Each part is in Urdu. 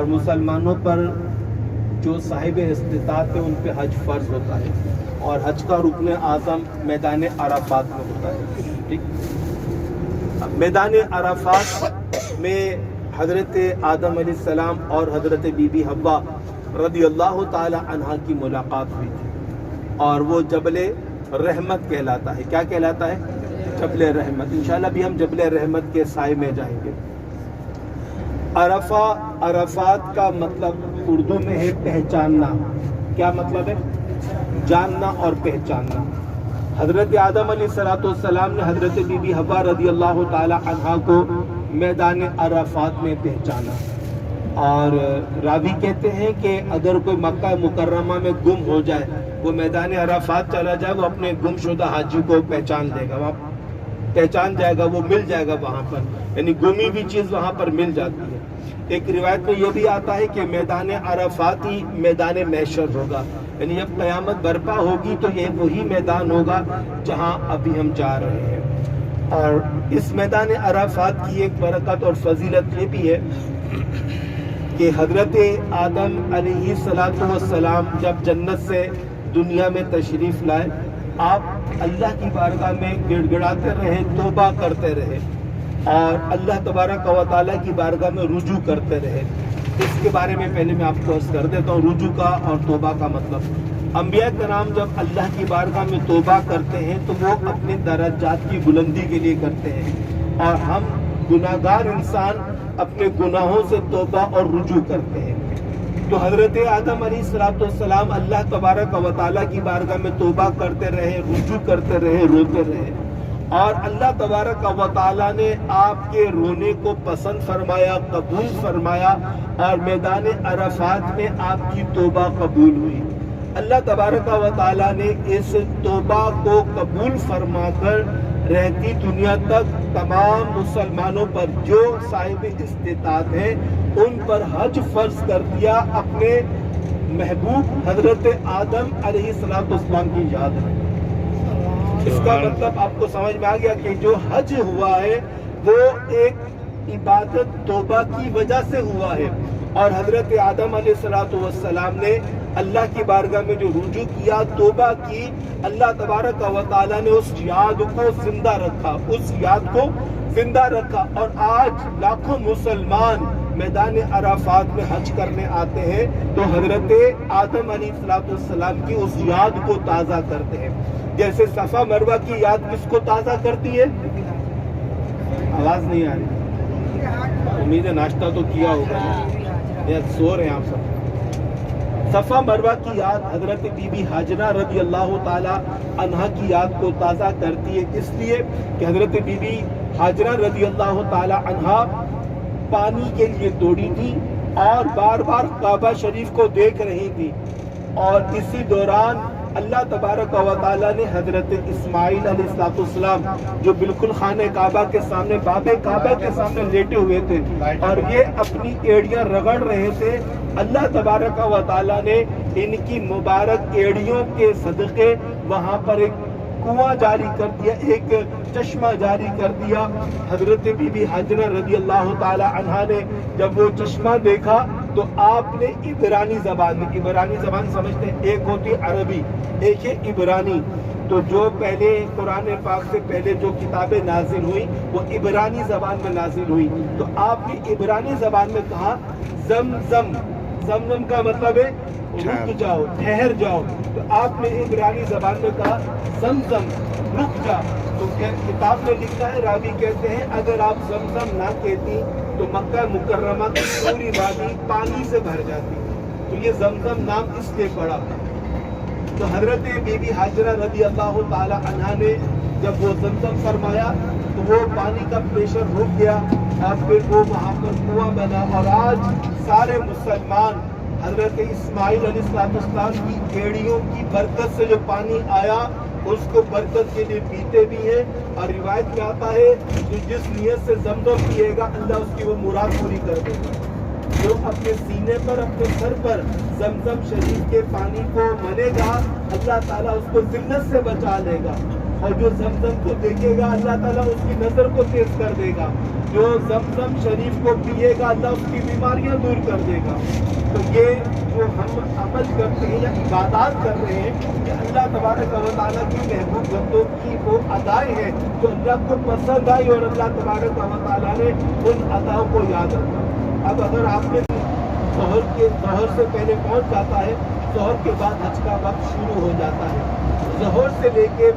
اور مسلمانوں پر جو صاحب استطاعت ہے ان پہ حج فرض ہوتا ہے، اور حج کا رکن اعظم میدان عرفات میں ہوتا ہے. ٹھیک، میدان عرفات میں حضرت آدم علیہ السلام اور حضرت بی بی حوا رضی اللہ تعالی عنہا کی ملاقات ہوئی تھی، اور وہ جبل رحمت کہلاتا ہے. کیا کہلاتا ہے؟ جبل رحمت. انشاءاللہ بھی ہم جبل رحمت کے سائے میں جائیں گے. عرفات کا مطلب اردو میں ہے پہچاننا. کیا مطلب ہے؟ جاننا اور پہچاننا. حضرت آدم علیہ السلام نے حضرت بی بی حوا رضی اللہ تعالی عنہا کو میدان عرفات میں پہچانا، اور راوی کہتے ہیں کہ اگر کوئی مکہ مکرمہ میں گم ہو جائے، وہ میدان عرفات چلا جائے، وہ اپنے گم شدہ حاجی کو پہچان لے گا، وہاں پہچان جائے گا، وہ مل جائے گا وہاں پر، یعنی گمی بھی چیز وہاں پر مل جاتی ہے. ایک روایت میں یہ بھی آتا ہے کہ میدان عرفات ہی میدان محشر ہوگا، یعنی جب قیامت برپا ہوگی تو یہ وہی میدان ہوگا جہاں ابھی ہم جا رہے ہیں. اور اس میدان عرفات کی ایک برکت اور فضیلت یہ بھی ہے کہ حضرت آدم علیہ السلام جب جنت سے دنیا میں تشریف لائے، آپ اللہ کی بارگاہ میں گڑ گڑاتے رہے، توبہ کرتے رہے، اور اللہ تبارک و تعالیٰ کی بارگاہ میں رجوع کرتے رہے. اس کے بارے میں پہلے میں آپ کو عرض کر دیتا ہوں رجوع کا اور توبہ کا مطلب. انبیاء کرام جب اللہ کی بارگاہ میں توبہ کرتے ہیں تو وہ اپنے درجات کی بلندی کے لیے کرتے ہیں، اور ہم گناہگار انسان اپنے گناہوں سے توبہ اور رجوع کرتے ہیں. تو حضرت آدم علیہ السلام اللہ تبارک و تعالیٰ کی بارگاہ میں توبہ کرتے رہے، رجوع کرتے رہے، روتے رہے، اور اللہ تبارک و تعالیٰ نے آپ کے رونے کو پسند فرمایا، قبول فرمایا، اور میدان عرفات میں آپ کی توبہ قبول ہوئی. اللہ تبارک و تعالیٰ نے اس توبہ کو قبول فرما کر رہتی دنیا تک تمام مسلمانوں پر جو صاحب استطاعت ہیں ان پر حج فرض کر دیا، اپنے محبوب حضرت آدم علیہ السلام کی یاد میں. اس کا مطلب آپ کو سمجھ میں آ گیا کہ جو حج ہوا ہے وہ ایک عبادت توبہ کی وجہ سے ہوا ہے، اور حضرت آدم علیہ السلام نے اللہ کی بارگاہ میں جو رجوع کیا، توبہ کی، اللہ تبارک و تعالیٰ نے اس یاد کو زندہ رکھا، اس یاد کو زندہ رکھا. اور آج لاکھوں مسلمان میدان عرفات میں حج کرنے آتے ہیں تو حضرت آدم علیہ السلام کی اس یاد کو تازہ کرتے ہیں. جیسے صفا مروہ کی یاد کس کو تازہ کرتی ہے؟ آواز نہیں آ رہی، امید ہے ناشتہ تو کیا ہوگا یا سو رہے ہیں آپ سب. صفا مروہ کی یاد حضرت بی بی ہاجرہ رضی اللہ تعالی عنہا کی یاد کو تازہ کرتی ہے، اس لیے کہ حضرت بی بی ہاجرہ رضی اللہ تعالی عنہا پانی کے لیے دوڑی تھی اور بار بار کعبہ شریف کو دیکھ رہی تھی، اور اسی دوران اللہ تبارک و تعالیٰ نے حضرت اسماعیل علیہ السلام جو بالکل خانہ کعبہ کے سامنے، باب کعبہ کے سامنے لیٹے ہوئے تھے اور یہ اپنی ایڑیاں رگڑ رہے تھے، اللہ تبارک و تعالیٰ نے ان کی مبارک ایڑیوں کے صدقے وہاں پر ایک کنواں جاری کر دیا، ایک چشمہ جاری کر دیا. حضرت بی بی ہاجرہ رضی اللہ تعالی عنہا نے جب وہ چشمہ دیکھا تو آپ نے عبرانی زبان میں، عبرانی زبان سمجھتے ہیں، ایک ہوتی عربی، ایک ہے عبرانی. تو جو پہلے قرآن پاک سے پہلے جو کتابیں نازل ہوئی وہ عبرانی زبان میں نازل ہوئی، تو آپ نے عبرانی زبان میں کہا زمزم. زمزم کا مطلب ہے رک جاؤ، ٹھہر جاؤ. تو آپ نے عبرانی زبان میں کہا زمزم، رک جا. تو کتاب میں لکھا ہے، راوی کہتے ہیں اگر آپ زمزم نہ کہتی تو مکہ مکرمہ کی پوری وادی پانی سے بھر جاتی. تو یہ زمزم نام اس لیے پڑا. تو حضرت بی بی ہاجرہ رضی اللہ تعالی عنہا نے جب وہ زمزم فرمایا تو وہ پانی کا پریشر رک گیا اور پھر وہ وہاں پر کنواں بنا. اور آج سارے مسلمان حضرت اسماعیل علیہ السلام کی ایڑیوں کی برکت سے جو پانی آیا اس کو برکت کے لیے پیتے بھی ہیں. اور روایت میں آتا ہے کہ جس نیت سے زمزم پیے گا اللہ اس کی وہ مراد پوری کر دے گا. جو اپنے سینے پر، اپنے سر پر زمزم شریف کے پانی کو ملے گا اللہ تعالیٰ اس کو ذلت سے بچا لے گا. اور جو زمزم کو دیکھے گا اللہ تعالیٰ اس کی نظر کو تیز کر دے گا، جو زمزم شریف کو پیے گا اللہ اس کی بیماریاں دور کر دے گا۔ تو یہ جو ہم عمل کرتے ہیں یا عبادات کر رہے ہیں، یہ اللہ تبارک و تعالیٰ کی محبوب بندوں کی وہ ادائیں ہیں جو اللہ کو پسند آئی اور اللہ تبارک و تعالیٰ نے ان اداؤں کو یاد رکھا۔ اب اگر آپ نے ظہر سے پہلے پہنچ جاتا ہے، ظہر کے بعد حج کا وقت شروع ہو جاتا ہے۔ ظہر سے لے کے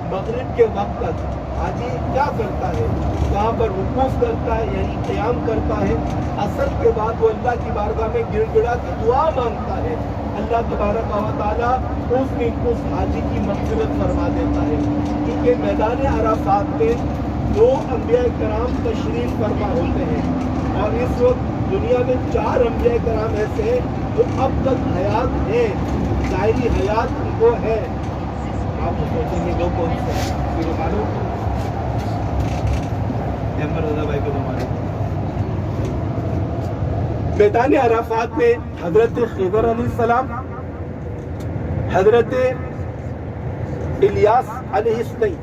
مغرب کے وقت تک حاجی کیا کرتا ہے؟ وہاں پر وقوف کرتا ہے یعنی قیام کرتا ہے۔ عصر کے بعد وہ اللہ کی بارگاہ میں گڑ گڑا کے دعا مانگتا ہے، اللہ تبارک و تعالیٰ اس حاجی کی مغفرت فرما دیتا ہے، کیونکہ میدان عرفات میں 2 انبیاء کرام تشریف فرما ہوتے ہیں، اور اس وقت دنیا میں 4 انبیاء کرام ایسے ہیں جو اب تک حیات ہیں، ظاہری حیات ان کو ہے۔ آپ سوچیں گے لوگ کون سے معلوم احمد رضا بھائی کو ہمارے میدان عرفات میں حضرت خضر علیہ السلام، حضرت الیاس علیہ السلام،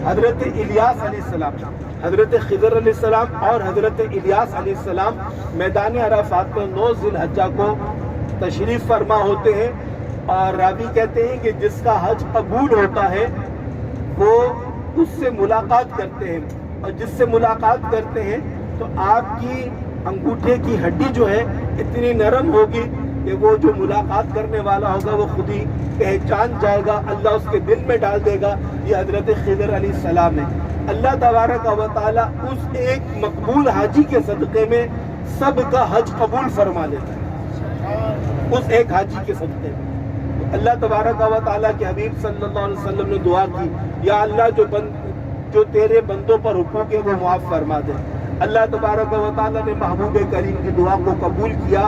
حضرت الیاس علیہ السلام، حضرت خضر علیہ السلام اور حضرت الیاس علیہ السلام میدان عرفات میں 9 ذی الحجہ کو تشریف فرما ہوتے ہیں، اور راوی کہتے ہیں کہ جس کا حج قبول ہوتا ہے وہ اس سے ملاقات کرتے ہیں، اور جس سے ملاقات کرتے ہیں تو آپ کی انگوٹھے کی ہڈی جو ہے اتنی نرم ہوگی کہ وہ جو ملاقات کرنے والا ہوگا وہ خود ہی پہچان جائے گا، اللہ اس کے دل میں ڈال دے گا یہ حضرت خضر علیہ السلام ہے۔ اللہ تبارک و تعالیٰ اس ایک مقبول حاجی کے صدقے میں سب کا حج قبول فرما لیتا ہے، اس ایک حاجی کے صدقے میں۔ اللہ تبارک و تعالیٰ کے حبیب صلی اللہ علیہ وسلم نے دعا کی، یا اللہ جو تیرے بندوں پر حقوق ہے وہ معاف فرما دے۔ اللہ تبارک و تعالیٰ نے محبوب کریم کی دعا کو قبول کیا۔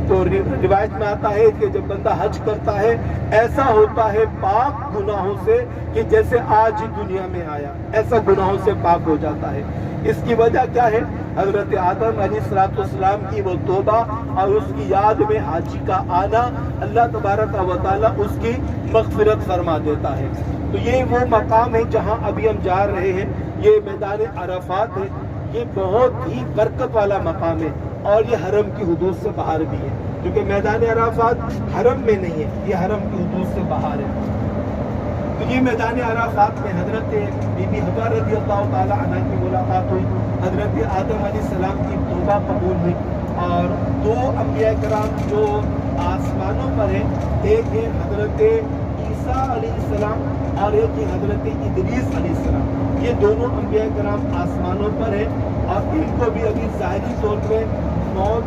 تو روایت میں آتا ہے کہ جب بندہ حج کرتا ہے ایسا ہوتا ہے پاک گناہوں سے کہ جیسے آج ہی دنیا میں آیا، ایسا گناہوں سے پاک ہو جاتا ہے۔ اس کی وجہ کیا ہے؟ حضرت آدم علیہ السلام کی وہ توبہ اور اس کی یاد میں حاجی کا آنا، اللہ تبارک و تعالیٰ اس کی مغفرت فرما دیتا ہے۔ تو یہ وہ مقام ہے جہاں ابھی ہم جا رہے ہیں، یہ میدان عرفات ہے۔ یہ بہت ہی برکت والا مقام ہے، اور یہ حرم کی حدود سے باہر بھی ہے، کیونکہ میدان عرفات حرم میں نہیں ہے، یہ حرم کی حدود سے باہر ہے۔ تو یہ میدان عرفات میں حضرت بی بی حوا رضی اللہ تعالی عنہ کی ملاقات ہوئی، حضرت آدم علیہ السلام کی توبہ قبول ہوئی، اور 2 انبیاء کرام جو آسمانوں پر ہیں، ایک ہے حضرت عیسیٰ علیہ السلام اور ایک ہے حضرت ادریس علیہ السلام۔ یہ دونوں انبیاء کرام آسمانوں پر ہیں، اور ان کو بھی ابھی ظاہری طور پہ موت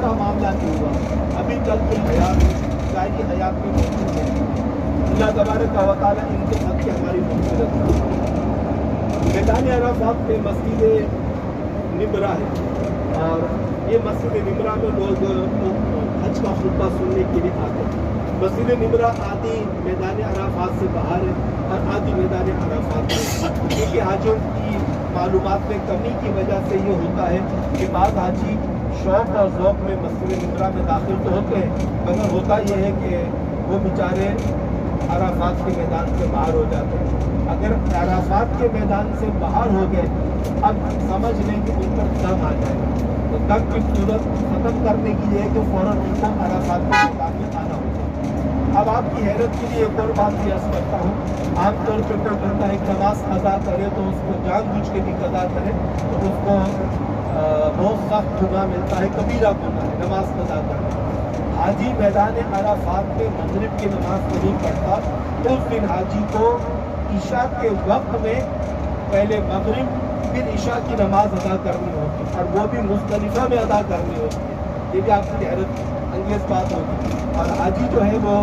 کا معاملہ نہیں ہوا، ابھی تک کے حیات ظاہری حیات میں موجود ہے۔ اللہ تبارک و تعالیٰ ان کے حق کی ہماری مغفرت کرے۔ میدان عرفات میں مسجد نمرہ ہے، اور یہ مسجد نمرہ میں لوگ حج کا خطبہ سننے کے لیے آتے ہیں۔ مسجد نمرہ آدھی میدان عرفات سے باہر ہے اور آدھی میدان عرفات ہے، کیونکہ حاجیوں کی معلومات میں کمی کی وجہ سے یہ ہوتا ہے کہ بعض حاجی شوق اور ذوق میں مسجد نمرہ میں داخل تو ہوتے ہیں، مگر ہوتا یہ ہے کہ وہ بیچارے عرفات کے میدان سے باہر ہو جاتے ہیں۔ اگر عرفات کے میدان سے باہر ہو گئے، اب سمجھ لیں کہ ان پر دم آ جائے گا، تو دم کی صورت ختم کرنے کی یہ ہے کہ فوراً ان کو عرفات کے میدان میں آنا ہوگا۔ اب آپ کی حیرت کے لیے ایک اور بات بھی عرض کرتا ہوں، عام طور پہ کوئی بندہ ایک نماز قضا کرے تو اس کو جان بوجھ کے بھی قضا کرے تو اس کو بہت سخت گناہ ملتا ہے، کبیرہ گناہ ہے نماز قضا کرنا۔ حاجی میدان عرفات میں مغرب کی نماز نہیں پڑھتا، اس دن حاجی کو عشاء کے وقت میں پہلے مغرب پھر عشاء کی نماز ادا کرنی ہوتی ہے، اور وہ بھی مزدلفہ میں ادا کرنی ہوتی ہے۔ یہ بھی آپ کی حیرت انگیز بات ہوگی۔ اور حاجی جو ہے وہ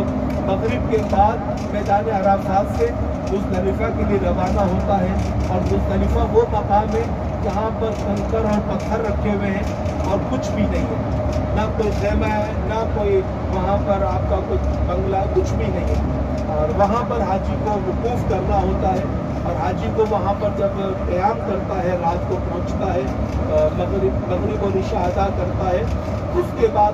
مغرب کے بعد میدان عرفات سے مزدلفہ کے لیے روانہ ہوتا ہے، اور مزدلفہ وہ مقام ہے جہاں پر کنکر اور پتھر رکھے ہوئے ہیں اور کچھ بھی نہیں ہے، نہ کوئی خیمہ ہے، نہ کوئی وہاں پر آپ کا کچھ بنگلہ، کچھ بھی نہیں ہے، اور وہاں پر حاجی کو وقوف کرنا ہوتا ہے۔ اور حاجی کو وہاں پر جب قیام کرتا ہے، رات کو پہنچتا ہے، مغرب و عشاء ادا کرتا ہے، اس کے بعد